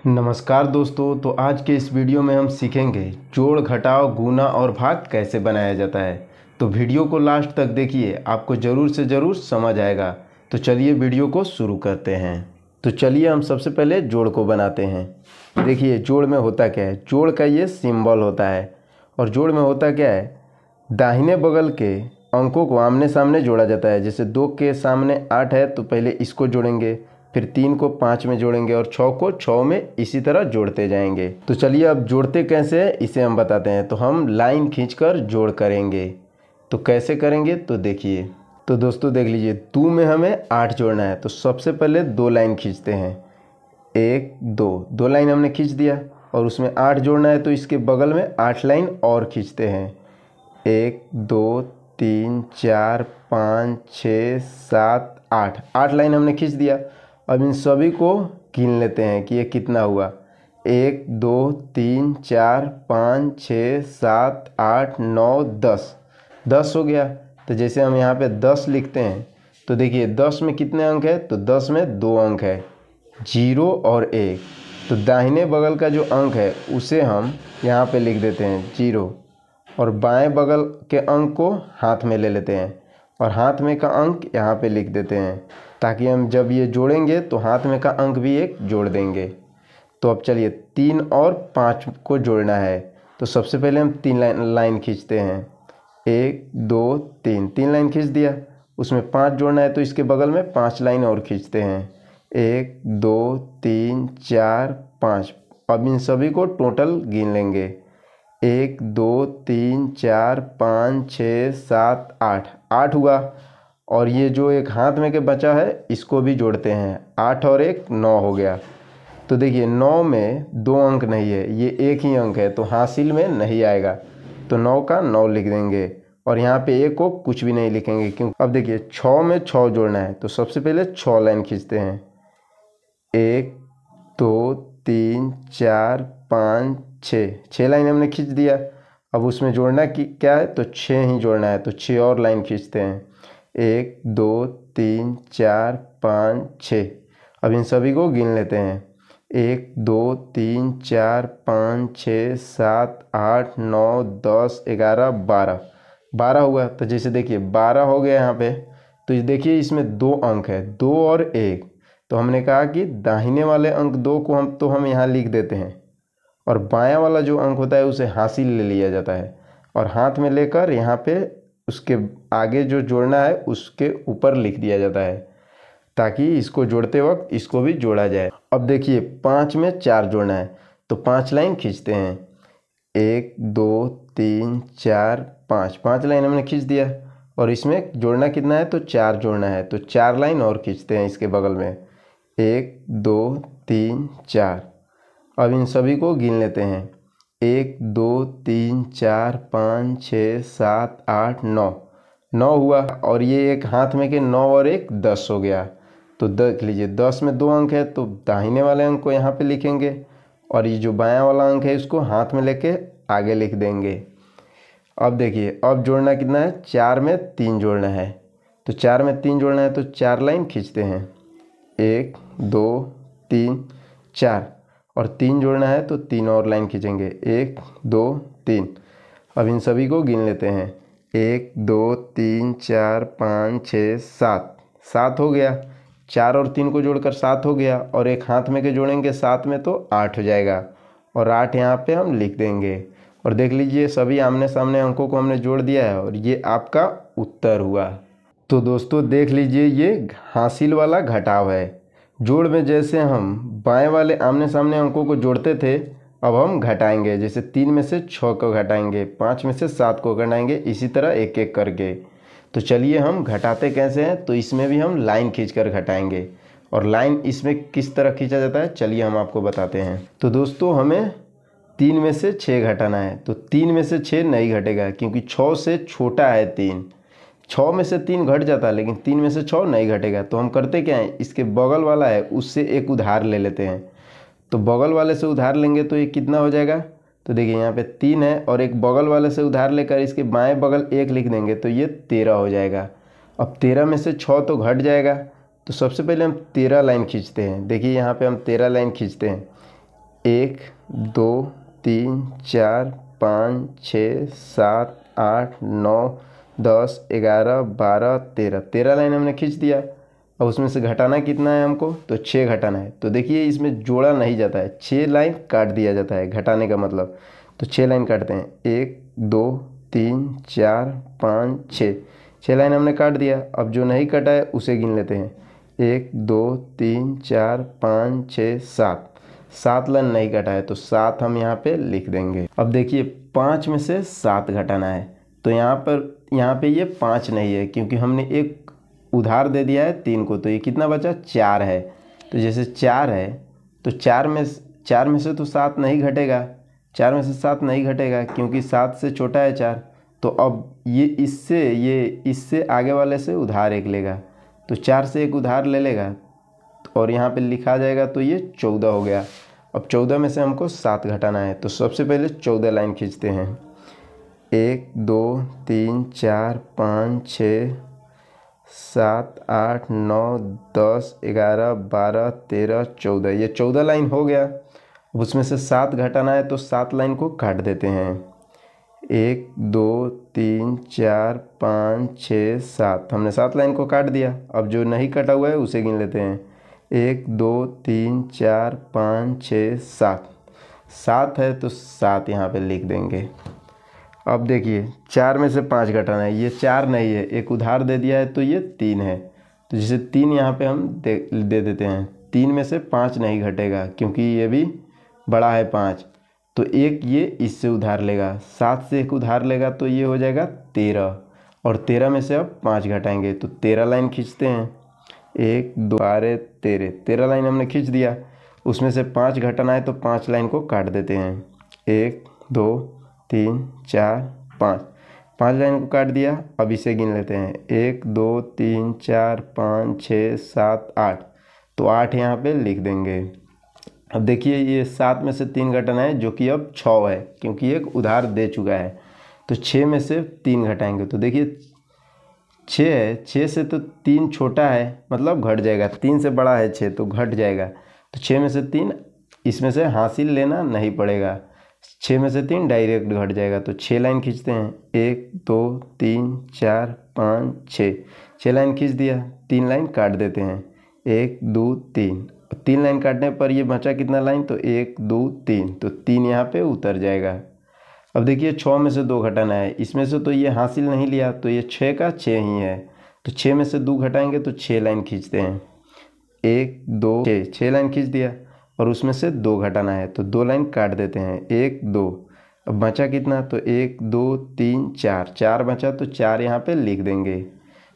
नमस्कार दोस्तों। तो आज के इस वीडियो में हम सीखेंगे जोड़ घटाव गुणा और भाग कैसे बनाया जाता है। तो वीडियो को लास्ट तक देखिए, आपको ज़रूर से ज़रूर समझ आएगा। तो चलिए वीडियो को शुरू करते हैं। तो चलिए हम सबसे पहले जोड़ को बनाते हैं। देखिए जोड़ में होता क्या है, जोड़ का ये सिंबल होता है। और जोड़ में होता क्या है, दाहिने बगल के अंकों को आमने सामने जोड़ा जाता है। जैसे 2 के सामने 8 है तो पहले इसको जोड़ेंगे, फिर 3 को 5 में जोड़ेंगे और 6 को 6 में, इसी तरह जोड़ते जाएंगे। तो चलिए अब जोड़ते कैसे हैं इसे हम बताते हैं। तो हम लाइन खींचकर जोड़ करेंगे। तो कैसे करेंगे तो देखिए। तो दोस्तों देख लीजिए, 2 में हमें 8 जोड़ना है। तो सबसे पहले 2 लाइन खींचते हैं, 1 2 लाइन हमने खींच दिया। और उसमें 8 जोड़ना है तो इसके बगल में 8 लाइन और खींचते हैं, 1 2 3 4 5 6 7 8 लाइन हमने खींच दिया। अब इन सभी को गिन लेते हैं कि ये कितना हुआ। 1 2 3 4 5 6 7 8 9 10 हो गया। तो जैसे हम यहाँ पे 10 लिखते हैं तो देखिए 10 में कितने अंक है, तो 10 में 2 अंक है, 0 और 1। तो दाहिने बगल का जो अंक है उसे हम यहाँ पे लिख देते हैं 0, और बाएं बगल के अंक को हाथ में ले लेते हैं और हाथ में का अंक यहाँ पे लिख देते हैं, ताकि हम जब ये जोड़ेंगे तो हाथ में का अंक भी एक जोड़ देंगे। तो अब चलिए 3 और 5 को जोड़ना है। तो सबसे पहले हम 3 लाइन खींचते हैं, 1 2 3 लाइन खींच दिया। उसमें 5 जोड़ना है तो इसके बगल में 5 लाइन और खींचते हैं, 1 2 3 4 5। अब इन सभी को टोटल गिन लेंगे, 1 2 3 4 5 6 7 8 हुआ। और ये जो एक हाथ में के बचा है इसको भी जोड़ते हैं, 8 और 1 9 हो गया। तो देखिए 9 में 2 अंक नहीं है, ये एक ही अंक है तो हासिल में नहीं आएगा। तो 9 का 9 लिख देंगे और यहाँ पे 1 को कुछ भी नहीं लिखेंगे, क्योंकि अब देखिए 6 में 6 जोड़ना है। तो सबसे पहले 6 लाइन खींचते हैं, 1 2 3 4 5 6 लाइन हमने खींच दिया। अब उसमें जोड़ना कि क्या है, तो 6 ही जोड़ना है। तो 6 और लाइन खींचते हैं, 1 2 3 4 5 6। अब इन सभी को गिन लेते हैं, 1 2 3 4 5 6 7 8 9 10 11 12 हुआ। तो जैसे देखिए 12 हो गया यहाँ पे। तो ये देखिए इसमें 2 अंक है, 2 और 1। तो हमने कहा कि दाहिने वाले अंक 2 को हम यहाँ लिख देते हैं, और बायां वाला जो अंक होता है उसे हासिल ले लिया जाता है और हाथ में लेकर यहाँ पे उसके आगे जो जोड़ना है उसके ऊपर लिख दिया जाता है, ताकि इसको जोड़ते वक्त इसको भी जोड़ा जाए। अब देखिए 5 में 4 जोड़ना है तो 5 लाइन खींचते हैं, 1 2 3 4 5 लाइन हमने खींच दिया। और इसमें जोड़ना कितना है, तो 4 जोड़ना है। तो 4 लाइन और खींचते हैं इसके बगल में, 1 2 3 4। अब इन सभी को गिन लेते हैं, 1 2 3 4 5 6 7 8 9 हुआ। और ये एक हाथ में के 9 और 1 10 हो गया। तो देख लीजिए 10 में 2 अंक है तो दाहिने वाले अंक को यहाँ पे लिखेंगे, और ये जो बायां वाला अंक है इसको हाथ में लेके आगे लिख देंगे। अब देखिए अब जोड़ना कितना है, 4 में 3 जोड़ना है। तो 4 में 3 जोड़ना है तो 4 लाइन खींचते हैं, 1 2 3 4। और 3 जोड़ना है तो 3 और लाइन खींचेंगे, 1 2 3। अब इन सभी को गिन लेते हैं, 1 2 3 4 5 6 7 हो गया। 4 और 3 को जोड़कर 7 हो गया, और एक हाथ में के जोड़ेंगे 7 में तो 8 हो जाएगा, और 8 यहाँ पे हम लिख देंगे। और देख लीजिए सभी आमने सामने अंकों को हमने जोड़ दिया है और ये आपका उत्तर हुआ। तो दोस्तों देख लीजिए ये हासिल वाला घटाव है। जोड़ में जैसे हम बाएं वाले आमने सामने अंकों को जोड़ते थे, अब हम घटाएंगे। जैसे 3 में से 6 को घटाएंगे, 5 में से 7 को घटाएंगे, इसी तरह एक एक करके। तो चलिए हम घटाते कैसे हैं, तो इसमें भी हम लाइन खींचकर घटाएंगे। और लाइन इसमें किस तरह खींचा जाता है चलिए हम आपको बताते हैं। तो दोस्तों हमें 3 में से 6 घटाना है। तो 3 में से 6 नहीं घटेगा, क्योंकि 6 से छोटा है 3। 6 में से 3 घट जाता है, लेकिन 3 में से 6 नहीं घटेगा। तो हम करते क्या है, इसके बगल वाला है उससे एक उधार ले लेते हैं। तो बगल वाले से उधार लेंगे तो ये कितना हो जाएगा, तो देखिए यहाँ पे 3 है, और एक बगल वाले से उधार लेकर इसके बाएं बगल 1 लिख देंगे तो ये 13 हो जाएगा। अब 13 में से 6 तो घट जाएगा। तो सबसे पहले हम 13 लाइन खींचते हैं। देखिए यहाँ पे हम 13 लाइन खींचते हैं, 1 2 3 4 5 6 7 8 9 10 11 12 13 13 लाइन हमने खींच दिया। अब उसमें से घटाना कितना है हमको, तो 6 घटाना है। तो देखिए इसमें जोड़ा नहीं जाता है, 6 लाइन काट दिया जाता है घटाने का मतलब। तो 6 लाइन काटते हैं, 1 2 3 4 5 6, 6 लाइन हमने काट दिया। अब जो नहीं कटा है उसे गिन लेते हैं, 1 2 3 4 5 6 7, 7 लाइन नहीं कटा है तो 7 हम यहाँ पे लिख देंगे। अब देखिए 5 में से 7 घटाना है, तो यहाँ पे ये 5 नहीं है क्योंकि हमने एक उधार दे दिया है 3 को, तो ये कितना बचा, 4 है। तो जैसे 4 है तो 4 में से तो 7 नहीं घटेगा, 4 में से 7 नहीं घटेगा क्योंकि 7 से छोटा है 4। तो अब ये इससे आगे वाले से उधार एक लेगा, तो 4 से एक उधार ले लेगा और यहाँ पे लिखा जाएगा, तो ये 14 हो गया। अब 14 में से हमको 7 घटाना है, तो सबसे पहले 14 लाइन खींचते हैं, 1 2 3 4 5 6 7 8 9 10 11 12 13 14, ये 14 लाइन हो गया। अब उसमें से 7 घटाना है तो 7 लाइन को काट देते हैं, 1 2 3 4 5 6 7, हमने 7 लाइन को काट दिया। अब जो नहीं कटा हुआ है उसे गिन लेते हैं, 1 2 3 4 5 6 7, 7 है तो 7 यहाँ पे लिख देंगे। अब देखिए 4 में से 5 घटाना है, ये 4 नहीं है, एक उधार दे दिया है तो ये 3 है। तो जैसे 3 यहाँ पे हम दे देते हैं, 3 में से 5 नहीं घटेगा क्योंकि ये भी बड़ा है 5, तो एक ये इससे उधार लेगा, 7 से एक उधार लेगा तो ये हो जाएगा 13, और 13 में से अब 5 घटाएंगे तो 13 लाइन खींचते हैं, 1 2 12 13, 13 लाइन हमने खींच दिया। उसमें से 5 घटाना है तो 5 लाइन को काट देते हैं, 1 2 3 4 5, 5 लाइन को काट दिया। अब इसे गिन लेते हैं, 1 2 3 4 5 6 7 8, तो 8 यहाँ पे लिख देंगे। अब देखिए ये 7 में से 3 घटाना है जो कि अब 6 है क्योंकि एक उधार दे चुका है, तो 6 में से 3 घटाएंगे तो देखिए 6 है, 6 से तो 3 छोटा है मतलब घट जाएगा, 3 से बड़ा है 6 तो घट जाएगा, तो 6 में से 3 इसमें से हासिल लेना नहीं पड़ेगा, 6 में से 3 डायरेक्ट घट जाएगा। तो 6 लाइन खींचते हैं, 1 2 3 4 5 6, 6 लाइन खींच दिया। 3 लाइन काट देते हैं, 1 2 3, 3 लाइन काटने पर ये बचा कितना लाइन, तो 1 2 3, तो 3 यहाँ पे उतर जाएगा। अब देखिए 6 में से 2 घटाना है, इसमें से तो ये हासिल नहीं लिया तो ये 6 का 6 ही है, तो 6 में से 2 घटाएंगे तो 6 लाइन खींचते हैं, 1 2 6, 6 लाइन खींच दिया। और उसमें से 2 घटाना है तो 2 लाइन काट देते हैं, 1 2, अब बचा कितना, तो 1 2 3 4, 4 बचा तो 4 यहाँ पे लिख देंगे,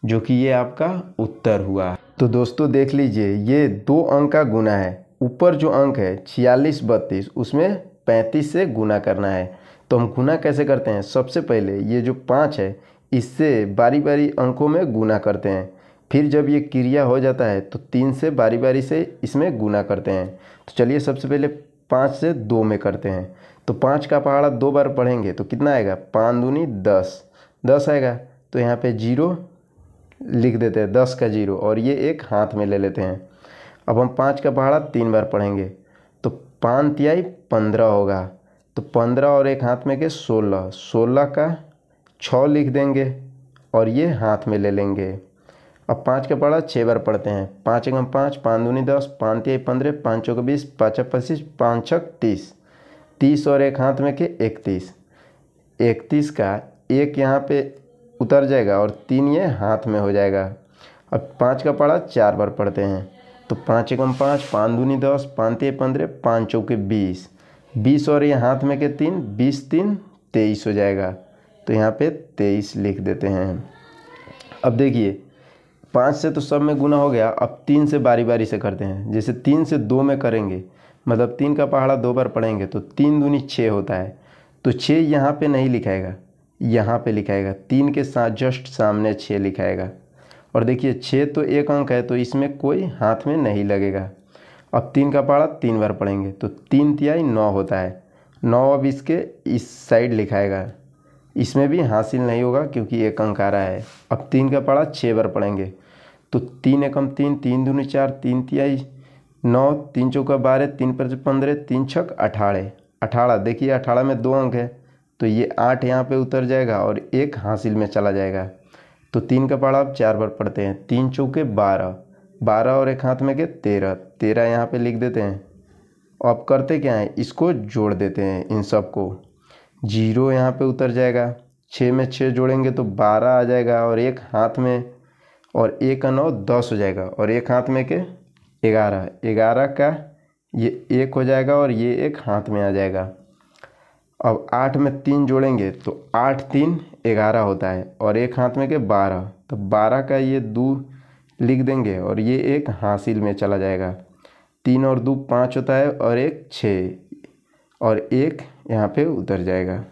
जो कि ये आपका उत्तर हुआ। तो दोस्तों देख लीजिए ये 2 अंक का गुना है, ऊपर जो अंक है 46 32 उसमें 35 से गुना करना है। तो हम गुना कैसे करते हैं, सबसे पहले ये जो 5 है इससे बारी बारी अंकों में गुना करते हैं, फिर जब ये क्रिया हो जाता है तो 3 से बारी बारी से इसमें गुना करते हैं। तो चलिए सबसे पहले 5 से 2 में करते हैं, तो 5 का पहाड़ा 2 बार पढ़ेंगे तो कितना आएगा, 5 दूनी 10, 10 आएगा। तो यहाँ पे 0 लिख देते हैं, 10 का 0, और ये एक हाथ में ले लेते हैं। अब हम 5 का पहाड़ा 3 बार पढ़ेंगे तो 5 तिहाई 15 होगा, तो 15 और एक हाथ में के 16, 16 का 6 लिख देंगे और ये हाथ में ले लेंगे। अब 5 का पहाड़ा 6 बार पढ़ते हैं, 5 एकम 5, 5 दूनी 10, 5 तिहाई 15, 5 चौके 20, 5 25, 5 छक 30, 30 और एक हाथ में के 31, 31 का एक यहाँ पे उतर जाएगा और 3 ये हाथ में हो जाएगा। अब 5 का पहाड़ा 4 बार पढ़ते हैं, तो 5 एकम 5, 5 दूनी 10, 5 तिहाई 15, 5 चौके 20, 20 और ये हाथ में के 3, 20 3 23 हो जाएगा, तो यहाँ पे 23 लिख देते हैं। अब देखिए 5 से तो सब में गुना हो गया, अब 3 से बारी बारी से करते हैं। जैसे 3 से 2 में करेंगे मतलब 3 का पहाड़ा 2 बार पढ़ेंगे तो 3 दूनी 6 होता है, तो 6 यहाँ पे नहीं लिखाएगा, यहाँ पे लिखाएगा, 3 के साथ जस्ट सामने 6 लिखाएगा। और देखिए 6 तो एक अंक है तो इसमें कोई हाथ में नहीं लगेगा। अब 3 का पहाड़ा 3 बार पढ़ेंगे तो 3 तिहाई 9 होता है, 9 अब इसके इस साइड लिखाएगा, इसमें भी हासिल नहीं होगा क्योंकि एक अंक आ रहा है। अब 3 का पहाड़ा 6 बार पढ़ेंगे तो 3 एकम 3, 3 दूनी 4, 3 तिहाई 9, 3 चौका 12, 3 पंचे 15, 3 छक 18, 18। देखिए 18 में 2 अंक है तो ये 8 यहाँ पे उतर जाएगा और 1 हासिल में चला जाएगा। तो 3 का पहाड़ा अब 4 बार पढ़ते हैं। 3 चौके 12, 12 और 1 हाथ में के 13, 13 यहाँ पे लिख देते हैं। अब करते क्या है, इसको जोड़ देते हैं इन सब को। 0 यहाँ पे उतर जाएगा, 6 में 6 जोड़ेंगे तो 12 आ जाएगा और 1 हाथ में, और 1 का 9 10 हो जाएगा और 1 हाथ में के 11, 11 का ये 1 हो जाएगा और ये 1 हाथ में आ जाएगा। अब 8 में 3 जोड़ेंगे तो 8 3 11 होता है और 1 हाथ में के 12, तो 12 का ये 2 लिख देंगे और ये 1 हासिल में चला जाएगा। 3 और 2 5 होता है और 1 6 और 1 यहाँ पे उतर जाएगा।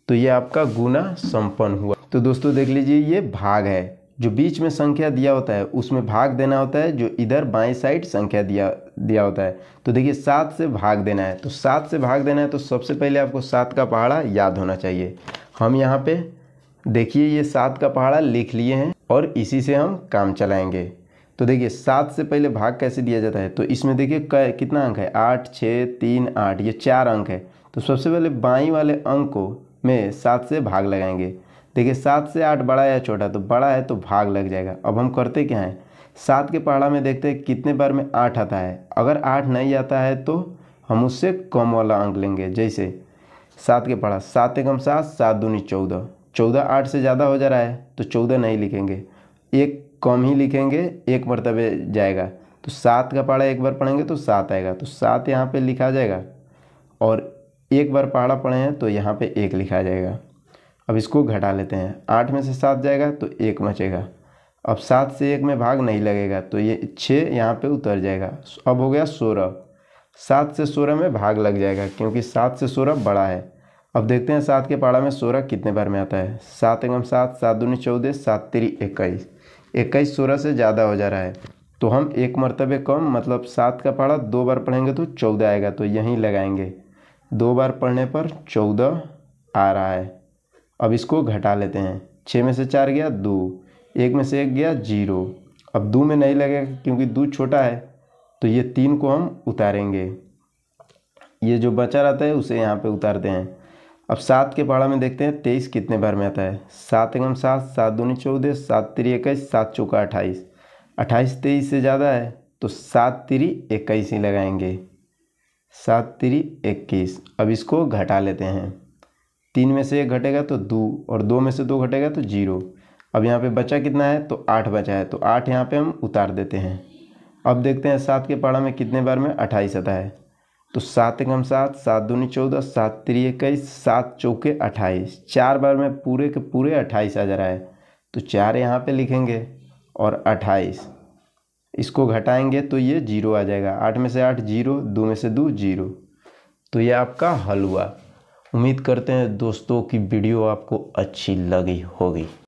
तो ये आपका गुना संपन्न हुआ। तो दोस्तों देख लीजिए, ये भाग है। जो बीच में संख्या दिया होता है उसमें भाग देना होता है, जो इधर बाएं साइड संख्या दिया होता है। तो देखिए 7 से भाग देना है, तो 7 से भाग देना है तो सबसे पहले आपको 7 का पहाड़ा याद होना चाहिए। हम यहाँ पे देखिए ये 7 का पहाड़ा लिख लिए हैं और इसी से हम काम चलाएंगे। तो देखिए 7 से पहले भाग कैसे दिया जाता है, तो इसमें देखिए कितना अंक है, 8 6 3 8, ये 4 अंक है। तो सबसे पहले बाईं वाले अंक को में 7 से भाग लगाएंगे। देखिए 7 से 8 बड़ा या छोटा, तो बड़ा है तो भाग लग जाएगा। अब हम करते क्या हैं, 7 के पहाड़ा में देखते हैं कितने बार में 8 आता है। अगर 8 नहीं आता है तो हम उससे कम वाला अंक लेंगे। जैसे 7 के पहाड़ा 7 एकम 7, 7 दूनी 14, 14 8 से ज़्यादा हो जा रहा है तो 14 नहीं लिखेंगे, एक कम ही लिखेंगे, एक मरतबे जाएगा। तो 7 का पहाड़ा एक बार पढ़ेंगे तो 7 आएगा, तो 7 यहाँ पे लिखा जाएगा और एक बार पहाड़ा पढ़े हैं तो यहाँ पे 1 लिखा जाएगा। अब इसको घटा लेते हैं, 8 में से 7 जाएगा तो 1 बचेगा। अब 7 से 1 में भाग नहीं लगेगा तो ये 6 यहाँ पे उतर जाएगा। अब हो गया 16, 7 से 16 में भाग लग जाएगा क्योंकि 7 से 16 बड़ा है। अब देखते हैं 7 के पहाड़ा में 16 कितने बार में आता है। 7 एकम 7, 7 दूनी 14, 7 तिरी 21, 21 16 से ज़्यादा हो जा रहा है तो हम एक मरतबे कम, मतलब 7 का पहाड़ा 2 बार पढ़ेंगे तो 14 आएगा, तो यहीं लगाएंगे। 2 बार पढ़ने पर 14 आ रहा है। अब इसको घटा लेते हैं, 6 में से 4 गया 2, 1 में से 1 गया 0। अब 2 में नहीं लगेगा क्योंकि 2 छोटा है, तो ये 3 को हम उतारेंगे, ये जो बचा रहता है उसे यहाँ पे उतारते हैं। अब 7 के पहाड़ा में देखते हैं 23 कितने बार में आता है। 7 एकम 7, 7 दूनी 14, 7 तिरी 21, 7 चौका 28, 28 23 से ज़्यादा है तो 7 तिरी 21 ही लगाएंगे, 7 तिरी 21। अब इसको घटा लेते हैं, 3 में से 1 घटेगा तो 2 और 2 में से 2 घटेगा तो 0। अब यहाँ पे बचा कितना है, तो 8 बचा है, तो 8 यहाँ पे हम उतार देते हैं। अब देखते हैं 7 के पहाड़ा में कितने बार में 28 आता है। तो 7 एकम 7, 7 दूनी 14, 7 तिरी 21, 7 चौके 28, 4 बार में पूरे के पूरे 28 आ जा रहा है, तो 4 यहाँ पे लिखेंगे और 28 इसको घटाएंगे तो ये 0 आ जाएगा। 8 में से 8 0, 2 में से 2 0। तो ये आपका हल हुआ। उम्मीद करते हैं दोस्तों कि वीडियो आपको अच्छी लगी होगी।